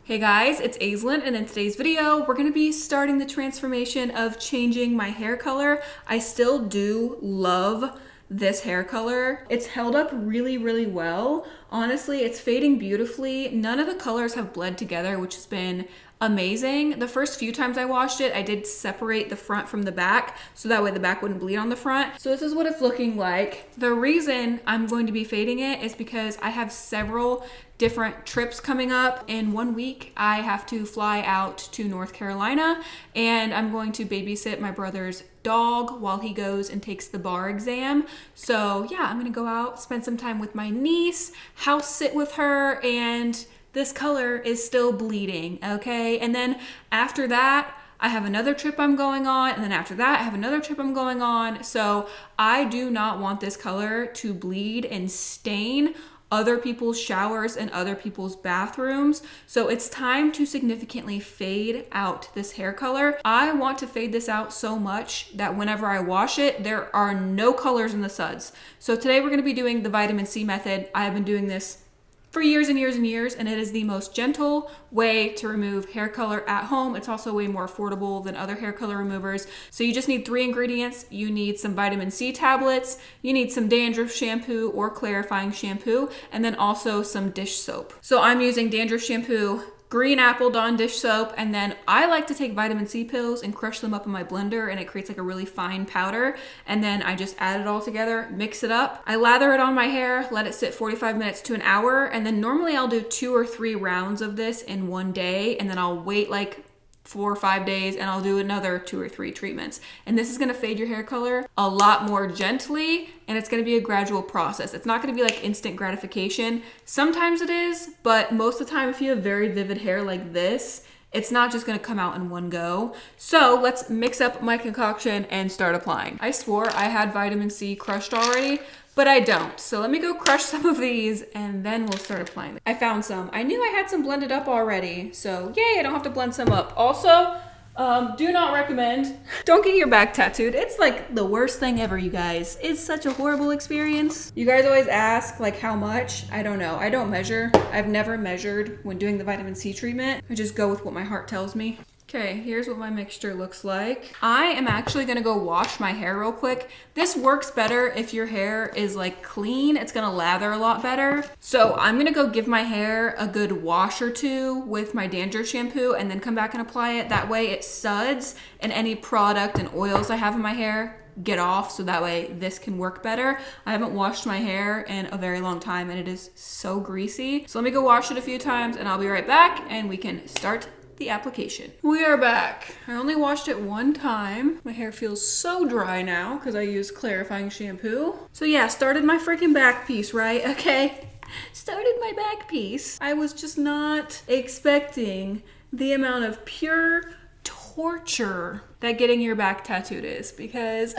Hey guys, it's Aislinn, and in today's video, we're gonna be starting the transformation of changing my hair color. I still do love this hair color. It's held up really, really well. Honestly, it's fading beautifully. None of the colors have bled together, which has been amazing. The first few times I washed it, I did separate the front from the back, so that way the back wouldn't bleed on the front. So this is what it's looking like. The reason I'm going to be fading it is because I have several different trips coming up. In 1 week, I have to fly out to North Carolina, and I'm going to babysit my brother's dog while he goes and takes the bar exam. So yeah, I'm gonna go out, spend some time with my niece, house sit with her, and this color is still bleeding, okay? And then after that, I have another trip I'm going on, and then after that, I have another trip I'm going on. So I do not want this color to bleed and stain other people's showers and other people's bathrooms. So it's time to significantly fade out this hair color. I want to fade this out so much that whenever I wash it, there are no colors in the suds. So today we're gonna be doing the vitamin C method. I have been doing this for years and years and years, and it is the most gentle way to remove hair color at home. It's also way more affordable than other hair color removers. So you just need 3 ingredients. You need some vitamin C tablets, you need some dandruff shampoo or clarifying shampoo, and then also some dish soap. So I'm using dandruff shampoo, green apple Dawn dish soap, and then I like to take vitamin C pills and crush them up in my blender, and it creates like a really fine powder. And then I just add it all together, mix it up. I lather it on my hair, let it sit 45 minutes to an hour, and then normally I'll do 2 or 3 rounds of this in one day, and then I'll wait like 4 or 5 days and I'll do another 2 or 3 treatments. And this is gonna fade your hair color a lot more gently, and it's gonna be a gradual process. It's not gonna be like instant gratification. Sometimes it is, but most of the time if you have very vivid hair like this, it's not just gonna come out in one go. So let's mix up my concoction and start applying. I swore I had vitamin C crushed already, but I don't. So let me go crush some of these and then we'll start applying them. I found some. I knew I had some blended up already. So yay, I don't have to blend some up. Also, do not recommend. Don't get your back tattooed. It's like the worst thing ever, you guys. It's such a horrible experience. You guys always ask like how much. I don't know. I don't measure. I've never measured when doing the vitamin C treatment. I just go with what my heart tells me. Okay, here's what my mixture looks like. I am actually gonna go wash my hair real quick. This works better if your hair is like clean. It's gonna lather a lot better. So I'm gonna go give my hair a good wash or 2 with my dandruff shampoo and then come back and apply it. That way it suds and any product and oils I have in my hair get off, so that way this can work better. I haven't washed my hair in a very long time and it is so greasy. So let me go wash it a few times and I'll be right back and we can start the application. We are back. I only washed it 1 time. My hair feels so dry now because I used clarifying shampoo. So yeah, started my freaking back piece, right? Okay, started my back piece. I was just not expecting the amount of pure torture that getting your back tattooed is, because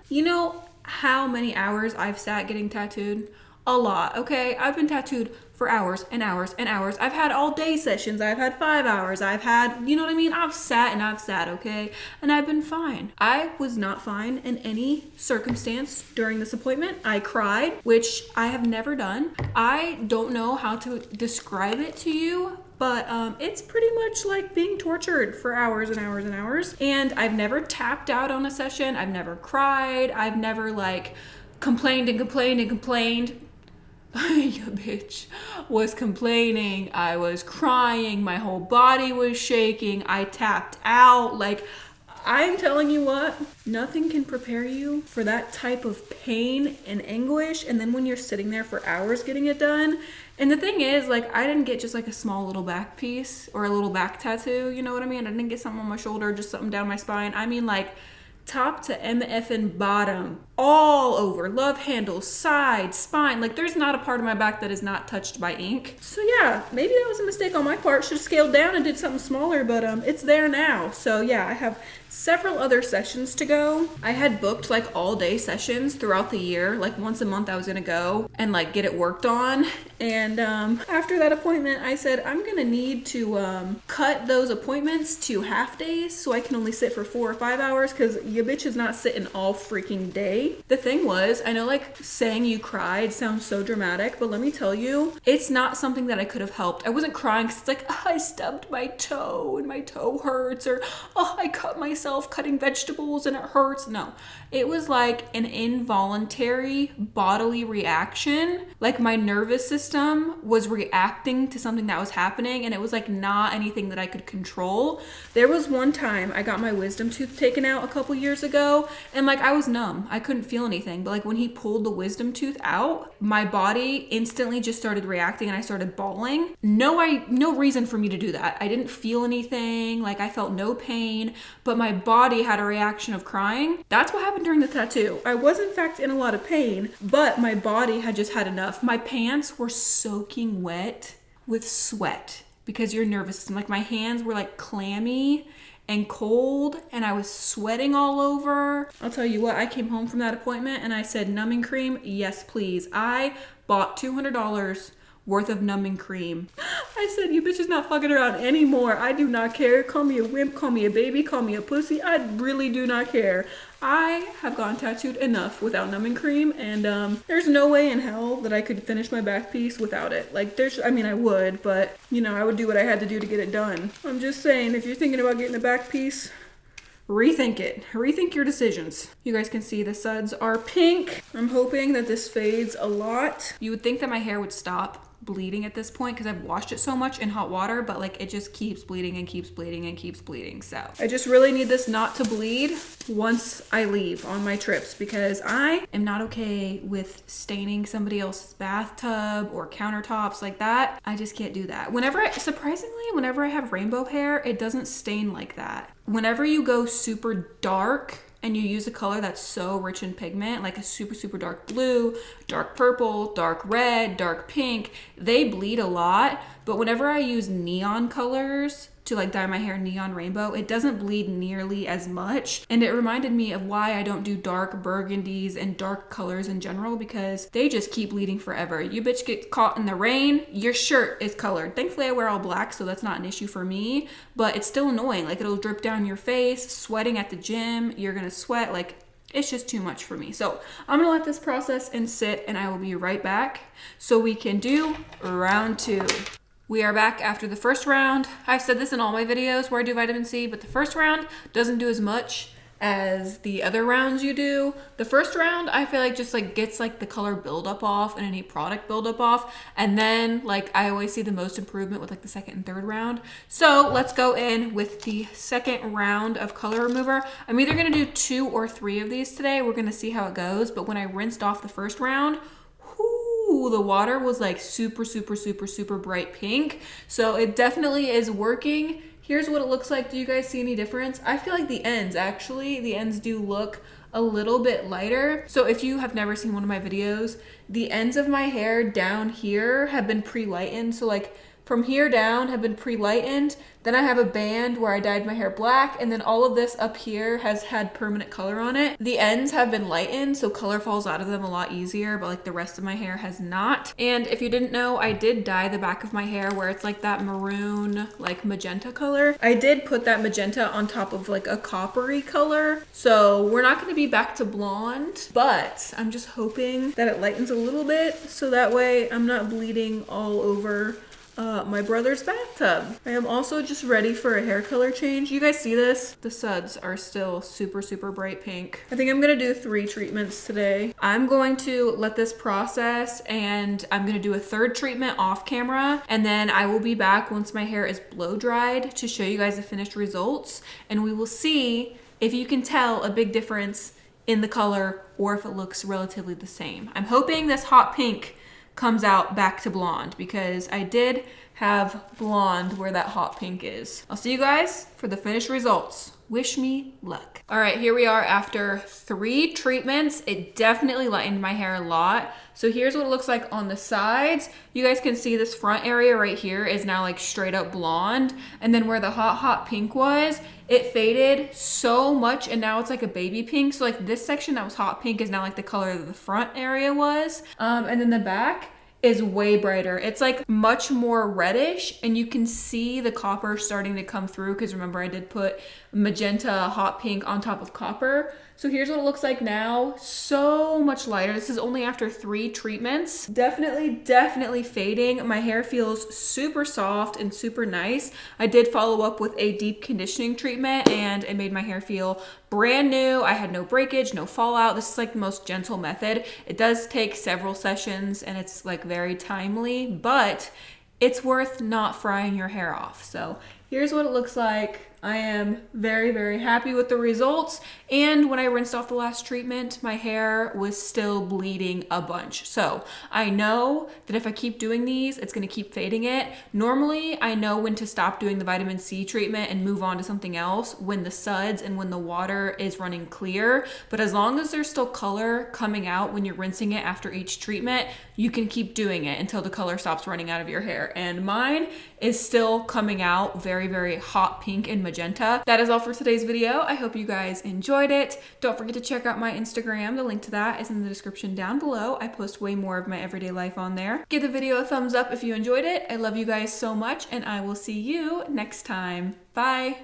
you know how many hours I've sat getting tattooed? A lot, okay? I've been tattooed for hours and hours and hours. I've had all day sessions. I've had 5 hours. I've had, you know what I mean? I've sat and I've sat, okay? And I've been fine. I was not fine in any circumstance during this appointment. I cried, which I have never done. I don't know how to describe it to you, but it's pretty much like being tortured for hours and hours and hours. And I've never tapped out on a session. I've never cried. I've never like complained and complained and complained. You bitch was complaining. I was crying. My whole body was shaking. I tapped out. Like, I'm telling you what, nothing can prepare you for that type of pain and anguish. And then when you're sitting there for hours getting it done. And the thing is, like, I didn't get just like a small little back piece or a little back tattoo. You know what I mean? I didn't get something on my shoulder, just something down my spine. I mean, like, top to MF and bottom, all over, love handles, side, spine. Like, there's not a part of my back that is not touched by ink. So yeah, maybe that was a mistake on my part. Should have scaled down and did something smaller, but it's there now. So yeah, I have several other sessions to go. I had booked like all day sessions throughout the year. Like once a month I was gonna go and like get it worked on. And after that appointment, I said, I'm gonna need to cut those appointments to half days so I can only sit for 4 or 5 hours, because your bitch is not sitting all freaking day. okay. The thing was, I know like saying you cried sounds so dramatic, but let me tell you, it's not something that I could have helped. I wasn't crying because it's like, oh, I stubbed my toe and my toe hurts, or oh, I cut myself cutting vegetables and it hurts. No, it was like an involuntary bodily reaction. Like my nervous system was reacting to something that was happening, and it was like not anything that I could control. There was one time I got my wisdom tooth taken out a couple years ago, and like I was numb. I couldn't feel anything, but like when he pulled the wisdom tooth out, my body instantly just started reacting and I started bawling. No reason for me to do that. I didn't feel anything, like I felt no pain, but my body had a reaction of crying. That's what happened during the tattoo. I was in fact in a lot of pain, but my body had just had enough. My pants were soaking wet with sweat because your nervous system, like my hands were like clammy and cold and I was sweating all over. I'll tell you what, I came home from that appointment and I said, numbing cream, yes please. I bought $200 worth of numbing cream. I said, you bitch is not fucking around anymore. I do not care. Call me a wimp, call me a baby, call me a pussy. I really do not care. I have gotten tattooed enough without numbing cream, and there's no way in hell that I could finish my back piece without it. Like I mean I would, but you know, I would do what I had to do to get it done. I'm just saying, if you're thinking about getting a back piece, rethink it. Rethink your decisions. You guys can see the suds are pink. I'm hoping that this fades a lot. You would think that my hair would stop bleeding at this point because I've washed it so much in hot water, but like it just keeps bleeding and keeps bleeding and keeps bleeding. So I just really need this not to bleed once I leave on my trips, because I am not okay with staining somebody else's bathtub or countertops like that. I just can't do that. Surprisingly, whenever I have rainbow hair, it doesn't stain like that. Whenever you go super dark and you use a color that's so rich in pigment, like a super, super dark blue, dark purple, dark red, dark pink, they bleed a lot. But whenever I use neon colors to like dye my hair neon rainbow, it doesn't bleed nearly as much. And it reminded me of why I don't do dark burgundies and dark colors in general, because they just keep bleeding forever. You bitch get caught in the rain, your shirt is colored. Thankfully I wear all black, so that's not an issue for me, but it's still annoying. Like it'll drip down your face, sweating at the gym, you're gonna sweat, like it's just too much for me. So I'm gonna let this process and sit, and I will be right back so we can do round 2. We are back after the first round. I've said this in all my videos where I do vitamin C, but the first round doesn't do as much as the other rounds you do. The first round, I feel like just like gets like the color buildup off and any product buildup off. And then like I always see the most improvement with like the second and third round. So let's go in with the second round of color remover. I'm either gonna do 2 or 3 of these today. We're gonna see how it goes. But when I rinsed off the first round, whoo, the water was like super, super, super, super bright pink. So it definitely is working. Here's what it looks like. Do you guys see any difference? I feel like the ends do look a little bit lighter. So if you have never seen one of my videos, the ends of my hair down here have been pre-lightened. So like from here down have been pre-lightened. Then I have a band where I dyed my hair black, and then all of this up here has had permanent color on it. The ends have been lightened, so color falls out of them a lot easier, but like the rest of my hair has not. And if you didn't know, I did dye the back of my hair where it's like that maroon, like magenta color. I did put that magenta on top of like a coppery color. So we're not gonna be back to blonde, but I'm just hoping that it lightens a little bit so that way I'm not bleeding all over my brother's bathtub. I am also just ready for a hair color change. You guys see this? The suds are still super, super bright pink. I think I'm gonna do 3 treatments today. I'm going to let this process, and I'm gonna do a 3rd treatment off camera, and then I will be back once my hair is blow dried to show you guys the finished results, and we will see if you can tell a big difference in the color or if it looks relatively the same. I'm hoping this hot pink comes out back to blonde, because I did have blonde where that hot pink is. I'll see you guys for the finished results. Wish me luck. All right, here we are after 3 treatments. It definitely lightened my hair a lot. So here's what it looks like on the sides. You guys can see this front area right here is now like straight up blonde. And then where the hot pink was, it faded so much, and now it's like a baby pink. So like this section that was hot pink is now like the color that the front area was. And then the back is way brighter. It's like much more reddish, and you can see the copper starting to come through, because remember I did put magenta hot pink on top of copper. So here's what it looks like now. So much lighter. This is only after 3 treatments. Definitely fading. My hair feels super soft and super nice. I did follow up with a deep conditioning treatment and it made my hair feel brand new. I had no breakage, no fallout. This is like the most gentle method. It does take several sessions and it's like very timely, but it's worth not frying your hair off. So here's what it looks like. I am very happy with the results. And when I rinsed off the last treatment, my hair was still bleeding a bunch. So I know that if I keep doing these, it's gonna keep fading it. Normally, I know when to stop doing the vitamin C treatment and move on to something else when the suds and when the water is running clear. But as long as there's still color coming out when you're rinsing it after each treatment, you can keep doing it until the color stops running out of your hair. And mine is still coming out very hot pink and magenta. That is all for today's video. I hope you guys enjoyed it. Don't forget to check out my Instagram. The link to that is in the description down below. I post way more of my everyday life on there. Give the video a thumbs up if you enjoyed it. I love you guys so much and I will see you next time. Bye.